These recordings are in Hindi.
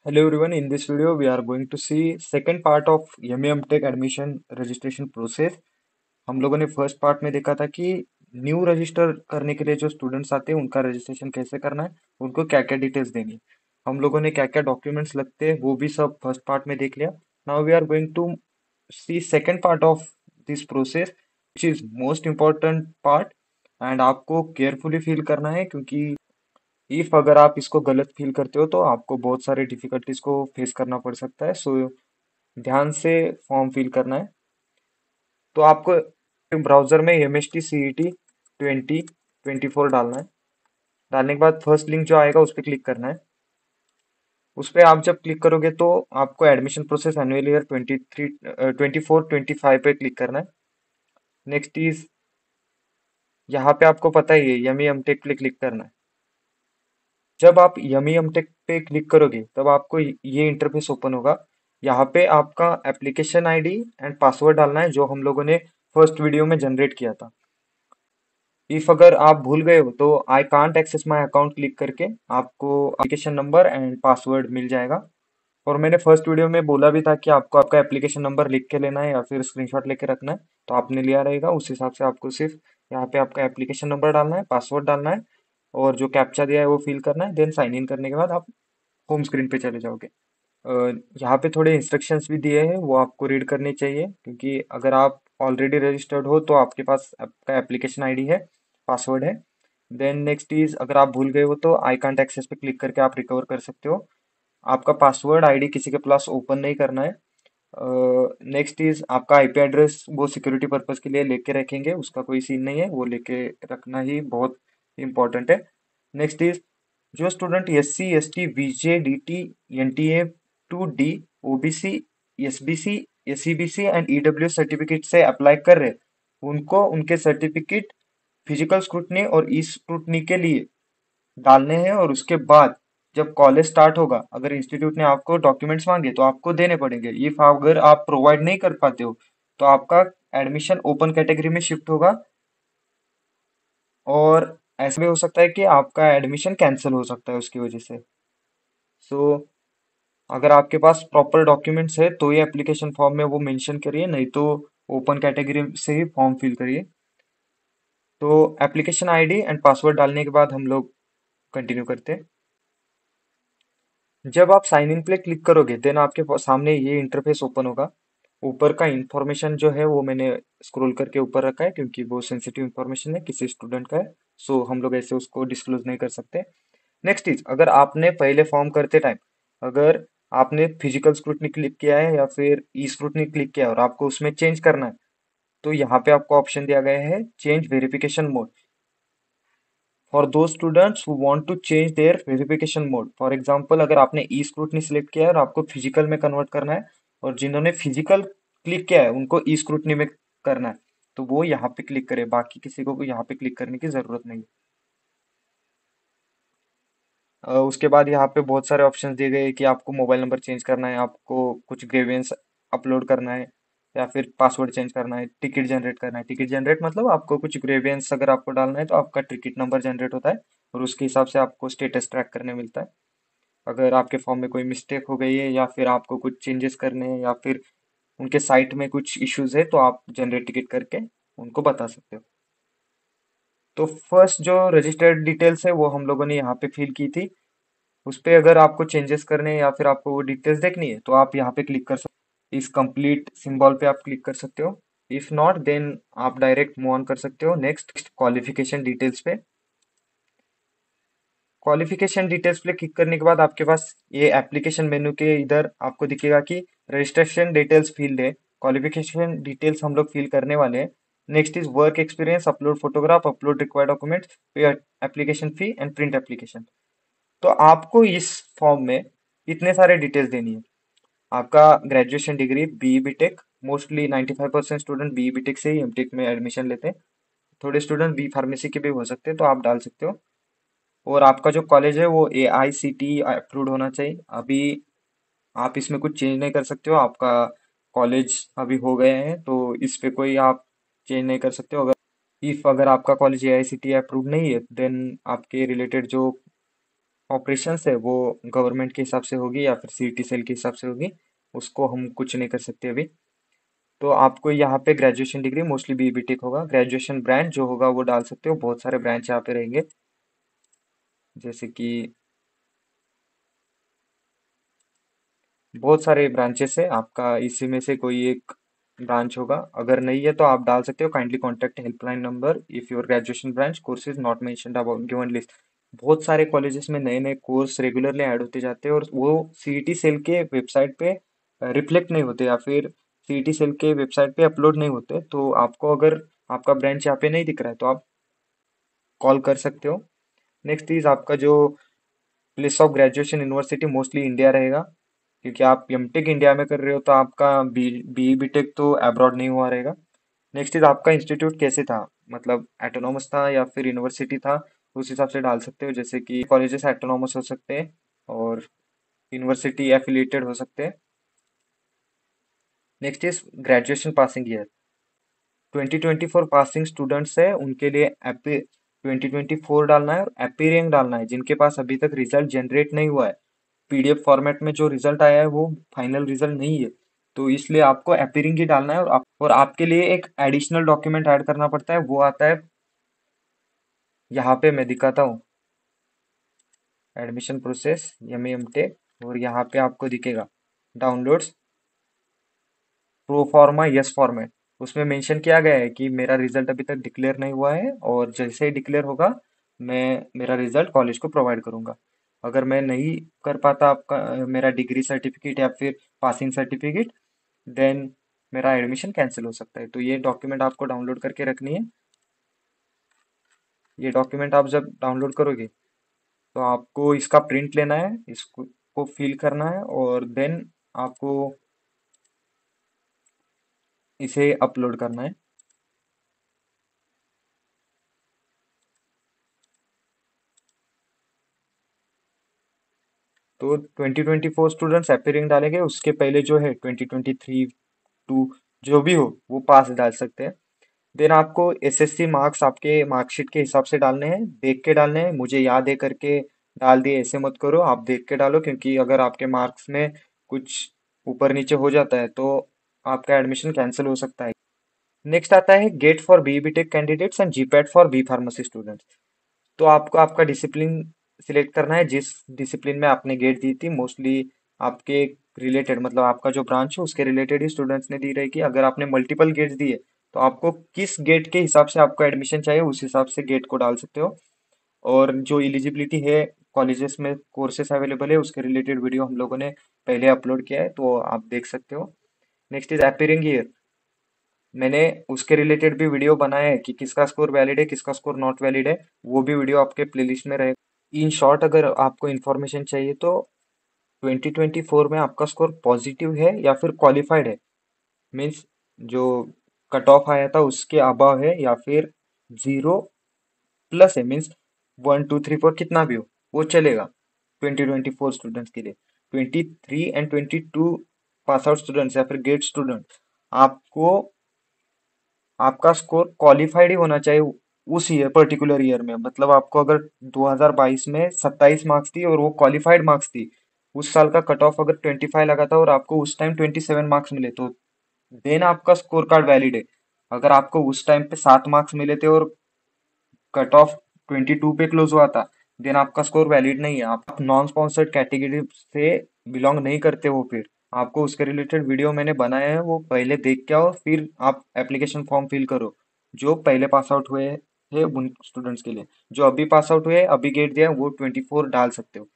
Hello everyone, in this video we are going to see second part of MEM Tech admission registration process। हम लोगों ने फर्स्ट पार्ट में देखा था कि न्यू रजिस्टर करने के लिए जो स्टूडेंट्स आते हैं उनका रजिस्ट्रेशन कैसे करना है, उनको क्या क्या डिटेल्स देनी है, हम लोगों ने क्या क्या डॉक्यूमेंट्स लगते हैं वो भी सब फर्स्ट पार्ट में देख लिया। Now we are going to see second part of this process which is most important part and आपको केयरफुली फील करना है क्योंकि इफ अगर आप इसको गलत फील करते हो तो आपको बहुत सारे डिफिकल्टीज को फेस करना पड़ सकता है। सो ध्यान से फॉर्म फिल करना है। तो आपको ब्राउजर में MSTCET 2024 डालना है। डालने के बाद फर्स्ट लिंक जो आएगा उस पर क्लिक करना है। उस पर आप जब क्लिक करोगे तो आपको एडमिशन प्रोसेस एनुअल ईयर 24-25 पे क्लिक करना है। नेक्स्ट इज यहाँ पे आपको पता ही है यमी एमटेक पे क्लिक करना है। जब आप यमी एमटेक पे क्लिक करोगे तब आपको ये इंटरफेस ओपन होगा। यहाँ पे आपका एप्लीकेशन आईडी एंड पासवर्ड डालना है जो हम लोगों ने फर्स्ट वीडियो में जनरेट किया था। इफ अगर आप भूल गए हो तो I can't access my account click करके आपको एप्लीकेशन नंबर एंड पासवर्ड मिल जाएगा। और मैंने फर्स्ट वीडियो में बोला भी था कि आपको आपका एप्लीकेशन नंबर लिख के लेना है या फिर स्क्रीनशॉट लेके रखना है, तो आपने लिया रहेगा। उस हिसाब से आपको सिर्फ यहाँ पे आपका एप्लीकेशन नंबर डालना है, पासवर्ड डालना है और जो कैप्चा दिया है वो फिल करना है। देन साइन इन करने के बाद आप होम स्क्रीन पे चले जाओगे। यहाँ पे थोड़े इंस्ट्रक्शंस भी दिए हैं वो आपको रीड करने चाहिए क्योंकि अगर आप ऑलरेडी रजिस्टर्ड हो तो आपके पास आपका एप्लीकेशन आईडी है, पासवर्ड है। देन नेक्स्ट इज अगर आप भूल गए हो तो आई कांट एक्सेस पे क्लिक करके आप रिकवर कर सकते हो। आपका पासवर्ड आईडी किसी के पास ओपन नहीं करना है। नेक्स्ट इज आपका आईपी एड्रेस वो सिक्योरिटी पर्पज के लिए लेके रखेंगे, उसका कोई सीन नहीं है, वो लेके रखना ही बहुत इंपॉर्टेंट है। नेक्स्ट इज जो student SC ST VJ DT NTA 2D OBC SBC SCBC and EWS certificate से अप्लाई कर रहे हैं उनको उनके सर्टिफिकेट फिजिकल स्क्रूटनी और ई स्क्रूटनी के लिए डालने हैं। और उसके बाद जब कॉलेज स्टार्ट होगा अगर इंस्टीट्यूट ने आपको डॉक्यूमेंट्स मांगे तो आपको देने पड़ेंगे। इफ अगर आप प्रोवाइड नहीं कर पाते हो तो आपका एडमिशन ओपन कैटेगरी में शिफ्ट होगा और ऐसा भी हो सकता है कि आपका एडमिशन कैंसिल हो सकता है उसकी वजह से। सो अगर आपके पास प्रॉपर डॉक्यूमेंट्स है तो ये एप्लीकेशन फॉर्म में वो मेंशन करिए, नहीं तो ओपन कैटेगरी से ही फॉर्म फिल करिए। तो एप्लीकेशन आईडी एंड पासवर्ड डालने के बाद हम लोग कंटिन्यू करते हैं। जब आप साइन इन पे क्लिक करोगे देन आपके सामने ये इंटरफेस ओपन होगा। ऊपर का इंफॉर्मेशन जो है वो मैंने स्क्रॉल करके ऊपर रखा है क्योंकि वो सेंसिटिव इंफॉर्मेशन है, किसी स्टूडेंट का है। सो हम लोग ऐसे उसको डिस्क्लोज नहीं कर सकते। नेक्स्ट इज अगर आपने पहले फॉर्म करते टाइम अगर आपने फिजिकल स्क्रूटनी क्लिक किया है या फिर ई स्क्रूटनी क्लिक किया है और आपको उसमें चेंज करना है तो यहाँ पे आपको ऑप्शन दिया गया है change verification mode for those students who want to change their verification mode. For example अगर आपने ई स्क्रूटनी सिलेक्ट किया है और आपको फिजिकल में कन्वर्ट करना है और जिन्होंने फिजिकल क्लिक किया है उनको ई स्क्रूटनी में करना है तो वो यहाँ पे क्लिक करे, बाकी किसी को यहाँ पे क्लिक करने की जरूरत नहीं है। उसके बाद यहाँ पे बहुत सारे ऑप्शंस दिए गए कि आपको मोबाइल नंबर चेंज करना है, आपको कुछ ग्रेवियंस अपलोड करना है या फिर पासवर्ड चेंज करना है, टिकट जनरेट करना है। टिकट जनरेट मतलब आपको कुछ ग्रेवियंस अगर आपको डालना है तो आपका टिकट नंबर जनरेट होता है और उसके हिसाब से आपको स्टेटस ट्रैक करने मिलता है। अगर आपके फॉर्म में कोई मिस्टेक हो गई है या फिर आपको कुछ चेंजेस करने हैं या फिर उनके साइट में कुछ इश्यूज है तो आप जनरेट टिकट करके उनको बता सकते हो। तो फर्स्ट जो रजिस्टर्ड डिटेल्स है वो हम लोगों ने यहाँ पे फिल की थी। उस पे अगर आपको चेंजेस करने हैं या फिर आपको वो डिटेल्स देखनी है तो आप यहाँ पे क्लिक कर सकते हो, इस कंप्लीट सिंबल पे आप क्लिक कर सकते हो। इफ नॉट देन आप डायरेक्ट मूव ऑन कर सकते हो नेक्स्ट क्वालिफिकेशन डिटेल्स पे। क्वालिफिकेशन डिटेल्स पे क्लिक करने के बाद आपके पास ये एप्लीकेशन मेन्यू के इधर आपको दिखेगा कि रजिस्ट्रेशन डिटेल्स फील्ड है। क्वालिफिकेशन डिटेल्स हम लोग फिल करने वाले हैं। Next is work experience, upload photograph, upload required documents, pay application fee and print application. तो आपको इस फॉर्म में इतने सारे डिटेल्स देनी है। आपका graduation degree BE BTech, mostly 95% student BE BTech से ही MTech में एडमिशन लेते हैं। थोड़े स्टूडेंट बी फार्मेसी के भी हो सकते हैं तो आप डाल सकते हो। और आपका जो कॉलेज है वो AICTE अप्रूव्ड होना चाहिए। अभी आप इसमें कुछ चेंज नहीं कर सकते हो, आपका कॉलेज अभी हो गए हैं तो इस पे कोई आप चेंज नहीं कर सकते हो। अगर आपका कॉलेज AICTE अप्रूव्ड नहीं है देन आपके रिलेटेड जो ऑपरेशंस है वो गवर्नमेंट के हिसाब से होगी या फिर सीईटी सेल के हिसाब से होगी, उसको हम कुछ नहीं कर सकते अभी। तो आपको यहाँ पे ग्रेजुएशन डिग्री मोस्टली बीबीटेक होगा। ग्रेजुएशन ब्रांच जो होगा वो डाल सकते हो, बहुत सारे ब्रांच यहाँ पे रहेंगे, जैसे कि बहुत सारे ब्रांचेस है, आपका इसी में से कोई एक ब्रांच होगा। अगर नहीं है तो आप डाल सकते हो kindly contact helpline number if your graduation branch course is not mentioned about given list. बहुत सारे कॉलेजेस में नए नए कोर्स रेगुलरली ऐड होते जाते हैं और वो सीईटी सेल के वेबसाइट पे रिफ्लेक्ट नहीं होते या फिर सीईटी सेल के वेबसाइट पे अपलोड नहीं होते। तो आपको अगर आपका ब्रांच यहाँ पे नहीं दिख रहा है तो आप कॉल कर सकते हो। नेक्स्ट इज आपका जो place of graduation university mostly India रहेगा, क्योंकि आप एमटेक इंडिया में कर रहे हो तो आपका बीटेक तो अब्रॉड नहीं हुआ रहेगा। नेक्स्ट इज आपका इंस्टीट्यूट कैसे था, मतलब एटोनॉमस था या फिर यूनिवर्सिटी था, उस हिसाब से डाल सकते हो। जैसे कि कॉलेजेस एटोनॉमस हो सकते हैं और यूनिवर्सिटी एफिलिएटेड हो सकते हैं। Next is graduation passing year. 2024 passing students है उनके लिए 2024 डालना है और अपीयरिंग डालना है। जिनके पास अभी तक रिजल्ट जनरेट नहीं हुआ है, पीडीएफ फॉर्मेट में जो रिजल्ट आया है वो फाइनल रिजल्ट नहीं है, तो इसलिए आपको अपीयरिंग ही डालना है। और आपके लिए एक एडिशनल डॉक्यूमेंट ऐड करना पड़ता है, वो आता है यहाँ पे, मैं दिखाता हूँ, एडमिशन प्रोसेस एमटेक, और यहाँ पे आपको दिखेगा डाउनलोड्स प्रोफॉर्मा यस फॉर्मेट। उसमें मेंशन किया गया है कि मेरा रिजल्ट अभी तक डिक्लेयर नहीं हुआ है और जैसे ही डिक्लेयर होगा मैं मेरा रिजल्ट कॉलेज को प्रोवाइड करूंगा। अगर मैं नहीं कर पाता आपका मेरा डिग्री सर्टिफिकेट या फिर पासिंग सर्टिफिकेट, देन मेरा एडमिशन कैंसिल हो सकता है। तो ये डॉक्यूमेंट आपको डाउनलोड करके रखनी है। ये डॉक्यूमेंट आप जब डाउनलोड करोगे तो आपको इसका प्रिंट लेना है, इसको को फिल करना है और देन आपको इसे अपलोड करना है। तो 2024 स्टूडेंट्स अपीयरिंग डालेंगे, उसके पहले जो है 2023 टू जो भी हो वो पास डाल सकते हैं। देन आपको एसएससी मार्क्स आपके मार्कशीट के हिसाब से डालने हैं, देख के डालने हैं। मुझे याद है करके डाल दिए ऐसे मत करो, आप देख के डालो, क्योंकि अगर आपके मार्क्स में कुछ ऊपर नीचे हो जाता है तो आपका एडमिशन कैंसिल हो सकता है। नेक्स्ट आता है GATE for BTech candidates and GPAT for B pharmacy students. तो आपको आपका डिसिप्लिन सिलेक्ट करना है, जिस डिसिप्लिन में आपने गेट दी थी। मोस्टली आपके रिलेटेड, मतलब आपका जो ब्रांच है उसके रिलेटेड ही स्टूडेंट्स ने दी रहेगी। अगर आपने मल्टीपल गेट्स दिए तो आपको किस गेट के हिसाब से आपको एडमिशन चाहिए उस हिसाब से गेट को डाल सकते हो। और जो एलिजिबिलिटी है कॉलेजेस में कोर्सेस अवेलेबल है उसके रिलेटेड वीडियो हम लोगों ने पहले अपलोड किया है, तो आप देख सकते हो। Next is appearing year. मैंने उसके रिलेटेड भी वीडियो बनाया है कि किसका स्कोर वैलिड है किसका स्कोर नॉट वैलिड है, वो भी वीडियो आपके प्लेलिस्ट में रहेगा। इन शॉर्ट अगर आपको इन्फॉर्मेशन चाहिए तो 2024 में आपका स्कोर पॉजिटिव है या फिर क्वालिफाइड है, मीन्स जो कट ऑफ आया था उसके अबव है, या फिर 0 प्लस है, मीन्स 1 2 3 4 कितना भी हो वो चलेगा 2024 स्टूडेंट्स के लिए। 23 एंड 22 पास आउट स्टूडेंट्स या फिर गेट स्टूडेंट, आपको आपका स्कोर क्वालिफाइड ही होना चाहिए उस ईयर, पर्टिकुलर ईयर में। मतलब आपको अगर 2022 में 27 मार्क्स थी और वो क्वालिफाइड मार्क्स थी, उस साल का कट ऑफ अगर 25 लगा था और आपको उस टाइम 27 मार्क्स मिले, तो देन आपका स्कोर कार्ड वैलिड है। अगर आपको उस टाइम पे 7 मार्क्स मिले थे और कट ऑफ 22 पे क्लोज हुआ था, देन आपका स्कोर वैलिड नहीं है, आप नॉन स्पॉन्सर्ड कैटेगरी से बिलोंग नहीं करते हो। फिर आपको उसके रिलेटेड वीडियो मैंने बनाया है, वो पहले देख के आओ फिर आप एप्लीकेशन फॉर्म फिल करो। जो पहले पास आउट हुए हैं उन स्टूडेंट्स के लिए, जो अभी पास आउट हुए अभी गेट दिया है वो 24 डाल सकते हो।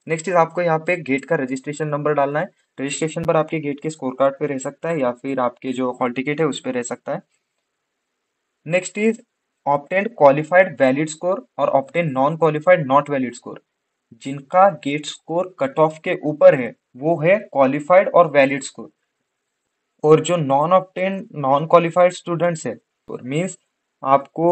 नेक्स्ट इज आपको यहाँ पे गेट का रजिस्ट्रेशन नंबर डालना है। रजिस्ट्रेशन पर आपके गेट के स्कोर कार्ड पे रह सकता है या फिर आपके जो हॉल टिकट है उस पे रह सकता है। Next is obtain qualified valid score और obtain non qualified not valid score. जिनका गेट स्कोर कट ऑफ के ऊपर है वो है क्वालिफाइड और वैलिड स्कोर, और जो non obtain non qualified students है मीन्स आपको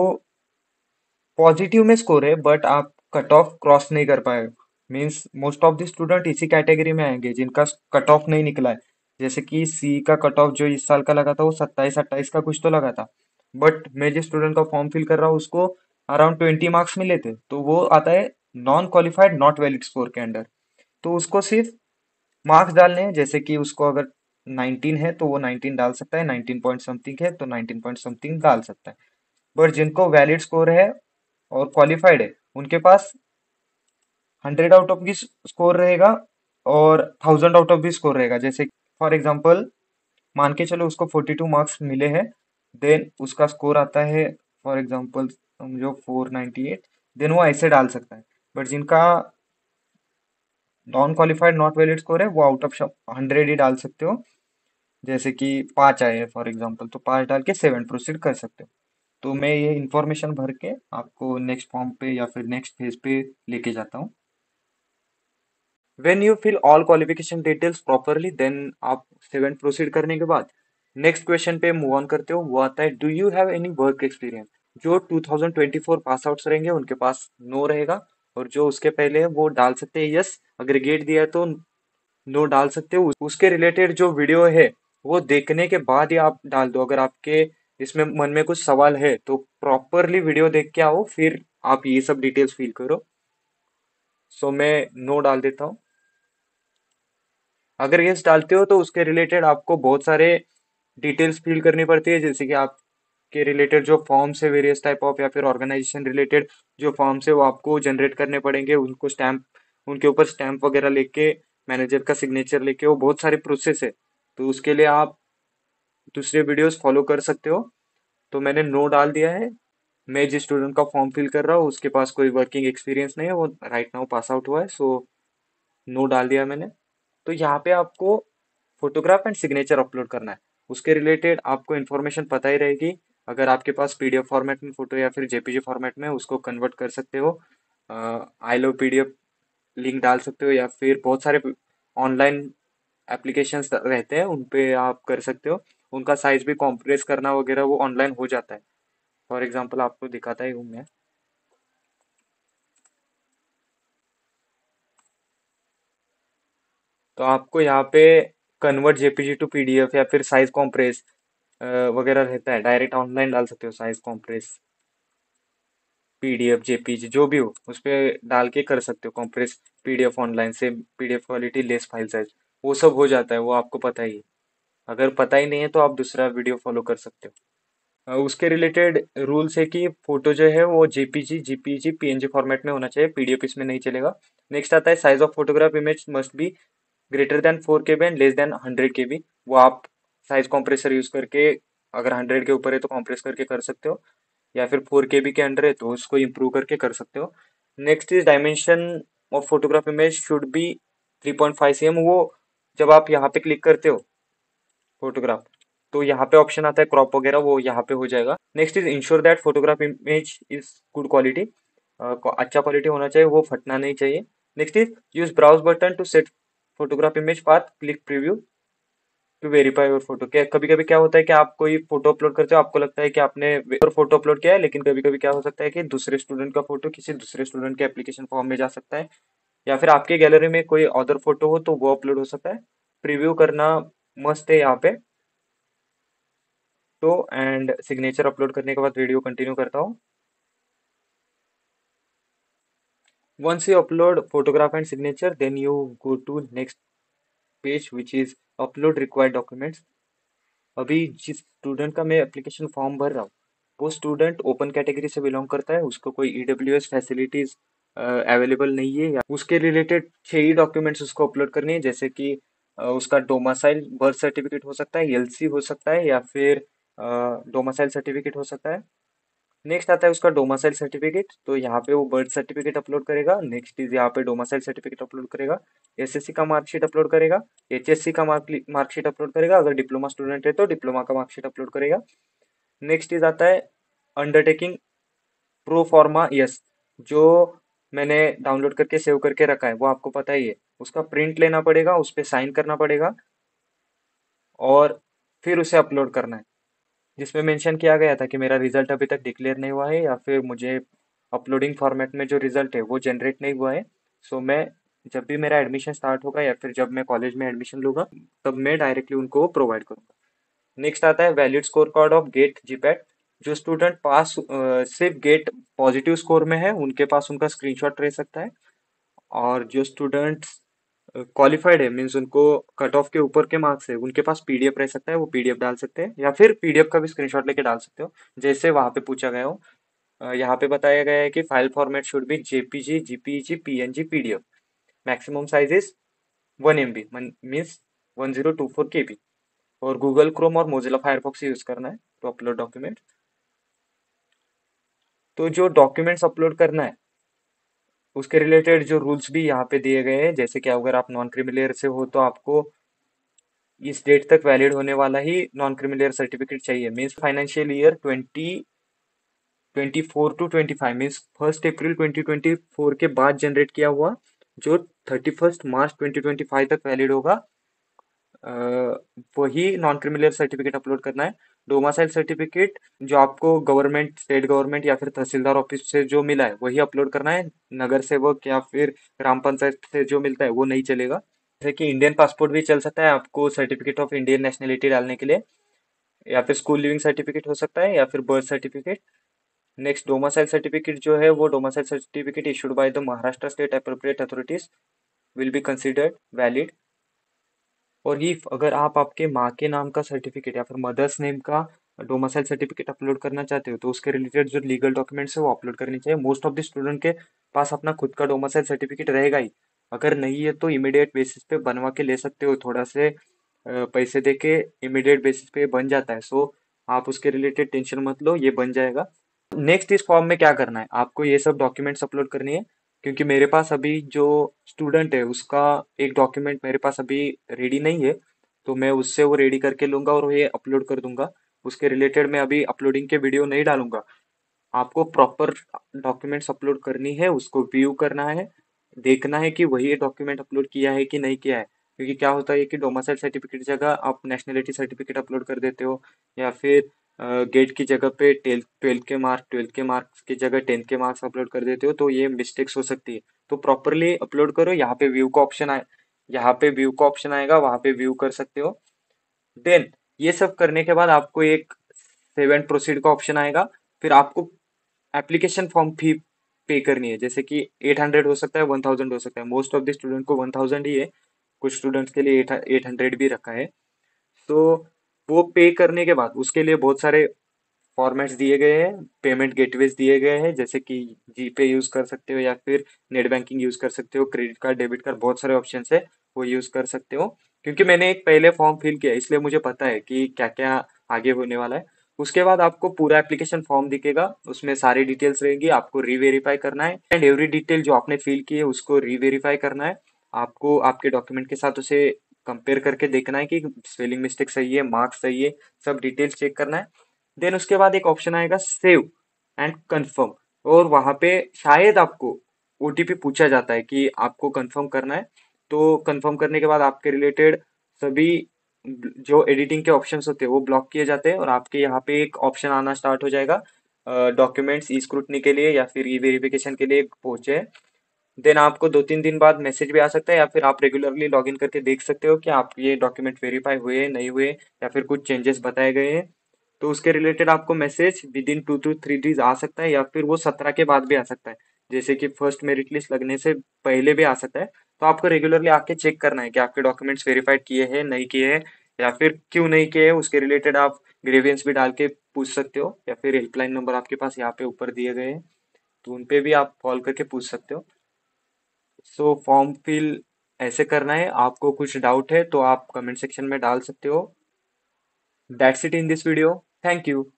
पॉजिटिव में स्कोर है बट आप कट ऑफ क्रॉस नहीं कर पाए, means most of the student इसी कैटेगरी में आएंगे जिनका कट ऑफ नहीं निकला है। जैसे कि सी का कट ऑफ जो इस साल का लगा था वो 27 28 का कुछ तो लगा था, बट मैं जिस स्टूडेंट का फॉर्म फिल कर रहा हूँ उसको अराउंड 20 मार्क्स मिले थे, तो वो आता है non qualified not valid score के अंडर। तो उसको सिर्फ मार्क्स डालने हैं, जैसे कि उसको अगर 19 है तो वो 19 डाल सकता है, 19 पॉइंट समथिंग है तो 19 पॉइंट समथिंग डाल सकता है। बट जिनको वैलिड स्कोर है और क्वालिफाइड है उनके पास 100 आउट ऑफ की स्कोर रहेगा और 1000 आउट ऑफ भी स्कोर रहेगा। जैसे फॉर एग्जांपल मान के चलो उसको 42 मार्क्स मिले हैं, देन उसका स्कोर आता है फॉर एग्जांपल समझो 498, देन वो ऐसे डाल सकता है। बट जिनका non qualified not valid score है वो आउट ऑफ 100 ही डाल सकते हो। जैसे कि 5 आए हैं फॉर एग्जांपल, तो 5 डाल के 7 प्रोसीड कर सकते हो। तो मैं ये इंफॉर्मेशन भर के आपको नेक्स्ट फॉर्म पे या फिर नेक्स्ट फेज पे लेके जाता हूँ। When you fill all qualification details properly, then आप 7 प्रोसीड करने के बाद नेक्स्ट क्वेश्चन पे मूव ऑन करते हो। वो आता है do you have any work experience. जो 2024 पास आउट्स रहेंगे उनके पास नो रहेगा, और जो उसके पहले है वो डाल सकते हैं यस, अगर गेट दिया है तो नो डाल सकते हो। उसके रिलेटेड जो वीडियो है वो देखने के बाद ही आप डाल दो। अगर आपके इसमें मन में कुछ सवाल है तो प्रॉपरली वीडियो देख के आओ, फिर आप ये सब डिटेल्स फिल करो। सो मैं नो डाल देता हूँ। अगर यस डालते हो तो उसके रिलेटेड आपको बहुत सारे डिटेल्स फिल करनी पड़ती है, जैसे कि आपके रिलेटेड जो फॉर्म्स है वेरियस टाइप ऑफ, या फिर ऑर्गेनाइजेशन रिलेटेड जो फॉर्म्स है वो आपको जनरेट करने पड़ेंगे। उनको स्टैम्प, उनके ऊपर स्टैम्प वगैरह लेके, मैनेजर का सिग्नेचर लेके, वो बहुत सारे प्रोसेस है। तो उसके लिए आप दूसरे वीडियोस फॉलो कर सकते हो। तो मैंने नो डाल दिया है। मैं जिस स्टूडेंट का फॉर्म फिल कर रहा हूँ उसके पास कोई वर्किंग एक्सपीरियंस नहीं है, वो राइट नाउ पास आउट हुआ है, सो नो डाल दिया मैंने। तो यहाँ पे आपको फोटोग्राफ एंड सिग्नेचर अपलोड करना है। उसके रिलेटेड आपको इन्फॉर्मेशन पता ही रहेगी। अगर आपके पास पीडीएफ फॉर्मेट में फोटो या फिर जेपीजी फॉर्मेट में, उसको कन्वर्ट कर सकते हो। आई लव पीडीएफ लिंक डाल सकते हो, या फिर बहुत सारे ऑनलाइन एप्लीकेशंस रहते हैं उन पे आप कर सकते हो। उनका साइज भी कॉम्प्रेस करना वगैरह वो ऑनलाइन हो जाता है। फॉर एग्जांपल आपको दिखाता ही हूँ मैं। तो आपको यहाँ पे कन्वर्ट जेपीजी टू पीडीएफ या फिर साइज कॉम्प्रेस वगैरह रहता है, डायरेक्ट ऑनलाइन डाल सकते हो साइज कॉम्प्रेस, पीडीएफ जेपीजी जो भी हो उस पे डाल के कर सकते हो कॉम्प्रेस पीडीएफ ऑनलाइन से, PDF quality less file size, वो सब हो जाता है, वो आपको पता ही है। अगर पता ही नहीं है तो आप दूसरा वीडियो फॉलो कर सकते हो। उसके रिलेटेड रूल्स है कि फोटो जो है वो जेपीजी जीपीजी पीएनजी फॉर्मेट में होना चाहिए, पीडीएफ इसमें नहीं चलेगा। नेक्स्ट आता है size of photograph image must be greater than 4 KB and less than 100 KB। वो आप साइज कॉम्प्रेसर यूज करके, अगर 100 के ऊपर है तो कॉम्प्रेस करके कर सकते हो, या फिर 4 KB के अंडर है तो उसको इम्प्रूव करके कर सकते हो। Next is dimension of photograph image should be 3.5 cm। वो जब आप यहाँ पे क्लिक करते हो फोटोग्राफ, तो यहाँ पे ऑप्शन आता है क्रॉप वगैरह, वो यहाँ पे हो जाएगा। Next is ensure that photograph image is good quality. अच्छा क्वालिटी होना चाहिए, वो फटना नहीं चाहिए। Next is use browse button to set photograph image path, click preview to verify your photo. क्या कभी कभी क्या होता है कि आप कोई फोटो अपलोड करते हो, आपको लगता है कि आपने फोटो अपलोड किया है, लेकिन कभी कभी क्या हो सकता है कि दूसरे स्टूडेंट का फोटो किसी दूसरे स्टूडेंट के एप्लीकेशन फॉर्म में जा सकता है, या फिर आपके गैलरी में कोई अदर फोटो हो तो वो अपलोड हो सकता है। प्रीव्यू करना मस्त है यहाँ पे। तो एंड सिग्नेचर अपलोड करने के बाद वीडियो कंटिन्यू करता हूँ। Once you upload photograph and signature, then you go to next page which is upload required documents. अभी जिस स्टूडेंट का मैं एप्लीकेशन फॉर्म भर रहा हूँ वो स्टूडेंट ओपन कैटेगरी से बिलोंग करता है, उसको कोई ईडब्ल्यूएस फैसिलिटीज अवेलेबल नहीं है, या उसके रिलेटेड 6 ही डॉक्यूमेंट्स उसको अपलोड करनी है, जैसे कि उसका डोमासाइल बर्थ सर्टिफिकेट हो सकता है, एलसी हो सकता है, या फिर डोमासाइल सर्टिफिकेट हो सकता है। नेक्स्ट आता है उसका डोमासाइल सर्टिफिकेट, तो यहाँ पे वो बर्थ सर्टिफिकेट अपलोड करेगा। नेक्स्ट इज यहाँ पे डोमासाइल सर्टिफिकेट अपलोड करेगा, एसएससी का मार्कशीट अपलोड करेगा, एचएससी का मार्कशीट अपलोड करेगा, अगर डिप्लोमा स्टूडेंट है तो डिप्लोमा का मार्कशीट अपलोड करेगा। नेक्स्ट इज आता है अंडरटेकिंग प्रो फॉर्मा यस, जो मैंने डाउनलोड करके सेव करके रखा है वो आपको पता ही है, उसका प्रिंट लेना पड़ेगा, उस पर साइन करना पड़ेगा, और फिर उसे अपलोड करना है, जिसमें मेंशन किया गया था कि मेरा रिजल्ट अभी तक डिक्लेयर नहीं हुआ है, या फिर मुझे अपलोडिंग फॉर्मेट में जो रिजल्ट है वो जनरेट नहीं हुआ है। सो मैं जब भी मेरा एडमिशन स्टार्ट होगा या फिर जब मैं कॉलेज में एडमिशन लूंगा तब मैं डायरेक्टली उनको प्रोवाइड करूंगा। नेक्स्ट आता है valid score card of GATE GPAT. जो स्टूडेंट पास सिर्फ गेट पॉजिटिव स्कोर में है उनके पास उनका स्क्रीनशॉट रह सकता है, और जो स्टूडेंट्स क्वालिफाइड है मीन्स उनको कट ऑफ के ऊपर के मार्क्स है उनके पास पीडीएफ रह सकता है, वो पीडीएफ डाल सकते हैं या फिर पीडीएफ का भी स्क्रीनशॉट लेके डाल सकते हो जैसे वहां पे पूछा गया हो। यहाँ पे बताया गया है कि file format should be JPG, JPEG, PNG, PDF. Maximum size is 1 MB means 1024 KB। और गूगल क्रोम और मोजिला फायरफॉक्स यूज करना है टू अपलोड डॉक्यूमेंट। तो जो डॉक्यूमेंट्स अपलोड करना है उसके रिलेटेड जो रूल्स भी यहाँ पे दिए गए हैं, जैसे कि अगर आप नॉन क्रिमिलियर से हो तो आपको इस डेट तक वैलिड होने वाला ही नॉन क्रिमिलियर सर्टिफिकेट चाहिए, means financial year 2024 to 25 means 1 अप्रैल 2024 के बाद जनरेट किया हुआ जो 31 मार्च 2025 तक वैलिड होगा, अ, वही नॉन क्रिमिलियर सर्टिफिकेट अपलोड करना है। डोमासाइल सर्टिफिकेट जो आपको गवर्नमेंट, स्टेट गवर्नमेंट या फिर तहसीलदार ऑफिस से जो मिला है वही अपलोड करना है। नगर सेवक या फिर ग्राम पंचायत से जो मिलता है वो नहीं चलेगा। जैसे कि इंडियन पासपोर्ट भी चल सकता है आपको सर्टिफिकेट ऑफ इंडियन नेशनलिटी डालने के लिए, या फिर स्कूल लिविंग सर्टिफिकेट हो सकता है या फिर birth certificate. Next domicile certificate जो है वो domicile certificate issued by the Maharashtra state appropriate authorities will be considered valid. और इफ अगर आप आपके माँ के नाम का सर्टिफिकेट या फिर मदर्स नेम का डोमिसाइल सर्टिफिकेट अपलोड करना चाहते हो तो उसके रिलेटेड जो लीगल डॉक्यूमेंट्स है वो अपलोड करनी चाहिए। मोस्ट ऑफ द स्टूडेंट के पास अपना खुद का डोमिसाइल सर्टिफिकेट रहेगा ही, अगर नहीं है तो इमीडिएट बेसिस पे बनवा के ले सकते हो, थोड़ा से पैसे दे के इमीडिएट बेसिस पे बन जाता है। सो आप उसके रिलेटेड टेंशन मत लो, ये बन जाएगा। नेक्स्ट इस फॉर्म में क्या करना है, आपको ये सब डॉक्यूमेंट्स अपलोड करनी है। क्योंकि मेरे पास अभी जो स्टूडेंट है उसका एक डॉक्यूमेंट मेरे पास अभी रेडी नहीं है, तो मैं उससे वो रेडी करके लूंगा और ये अपलोड कर दूंगा। उसके रिलेटेड मैं अभी अपलोडिंग के वीडियो नहीं डालूंगा। आपको प्रॉपर डॉक्यूमेंट्स अपलोड करनी है, उसको व्यू करना है, देखना है कि वही ट्डॉक्यूमेंट अपलोड किया है कि नहीं किया है। क्योंकि क्या होता है कि डोमिसाइल सर्टिफिकेट की जगह आप नेशनलिटी सर्टिफिकेट अपलोड कर देते हो, या फिर गेट की जगह पे ट्वेल्थ के मार्क्स की जगह 10th के मार्क्स अपलोड कर देते हो, तो ये मिस्टेक्स हो सकती है। तो प्रॉपरली अपलोड करो। यहाँ पे व्यू का ऑप्शन आएगा, वहां पे व्यू कर सकते हो। देन ये सब करने के बाद आपको एक सेव एंड प्रोसीड का ऑप्शन आएगा। फिर आपको एप्लीकेशन फॉर्म फी पे करनी है, जैसे कि 800 हो सकता है, 1000 हो सकता है। मोस्ट ऑफ द स्टूडेंट को 1000 ही है, कुछ स्टूडेंट्स के लिए 800 भी रखा है। तो वो पे करने के बाद उसके लिए बहुत सारे फॉर्मेट्स दिए गए हैं, पेमेंट गेटवेज दिए गए हैं, जैसे कि जीपे यूज कर सकते हो या फिर नेट बैंकिंग यूज कर सकते हो, क्रेडिट कार्ड, डेबिट कार्ड, बहुत सारे ऑप्शन है, वो यूज कर सकते हो। क्योंकि मैंने एक पहले फॉर्म फिल किया इसलिए मुझे पता है कि क्या क्या आगे होने वाला है। उसके बाद आपको पूरा एप्लीकेशन फॉर्म दिखेगा, उसमें सारी डिटेल्स रहेंगी, आपको रीवेरीफाई करना है एंड एवरी डिटेल जो आपने फिल की है उसको रीवेरीफाई करना है। आपको आपके डॉक्यूमेंट के साथ उसे कंपेयर करके देखना है कि स्पेलिंग मिस्टेक सही है, मार्क्स सही है, सब डिटेल्स चेक करना है। देन उसके बाद एक ऑप्शन आएगा सेव एंड कंफर्म, और वहां पे शायद आपको ओटीपी पूछा जाता है कि आपको कंफर्म करना है। तो कंफर्म करने के बाद आपके रिलेटेड सभी जो एडिटिंग के ऑप्शंस होते हैं वो ब्लॉक किए जाते हैं, और आपके यहाँ पे एक ऑप्शन आना स्टार्ट हो जाएगा डॉक्यूमेंट्स ई स्क्रूटनी के लिए या फिर ई वेरिफिकेशन के लिए पहुंचे। देन आपको 2-3 दिन बाद मैसेज भी आ सकता है, या फिर आप रेगुलरली लॉग इन करके देख सकते हो कि आप ये डॉक्यूमेंट वेरीफाई हुए नहीं हुए, या फिर कुछ चेंजेस बताए गए हैं। तो उसके रिलेटेड आपको message within 2 to 3 days आ सकता है, या फिर वो 17 के बाद भी आ सकता है, जैसे कि फर्स्ट मेरिट लिस्ट लगने से पहले भी आ सकता है। तो आपको रेगुलरली आके चेक करना है कि आपके डॉक्यूमेंट्स वेरीफाइड किए हैं नहीं किए हैं, या फिर क्यों नहीं किए हैं। उसके रिलेटेड आप ग्रेवियंस भी डाल के पूछ सकते हो, या फिर हेल्पलाइन नंबर आपके पास यहाँ पे ऊपर दिए गए हैं, तो उनपे भी आप कॉल करके पूछ सकते हो। सो फॉर्म फिल ऐसे करना है। आपको कुछ डाउट है तो आप कमेंट सेक्शन में डाल सकते हो। That's it in this video. Thank you.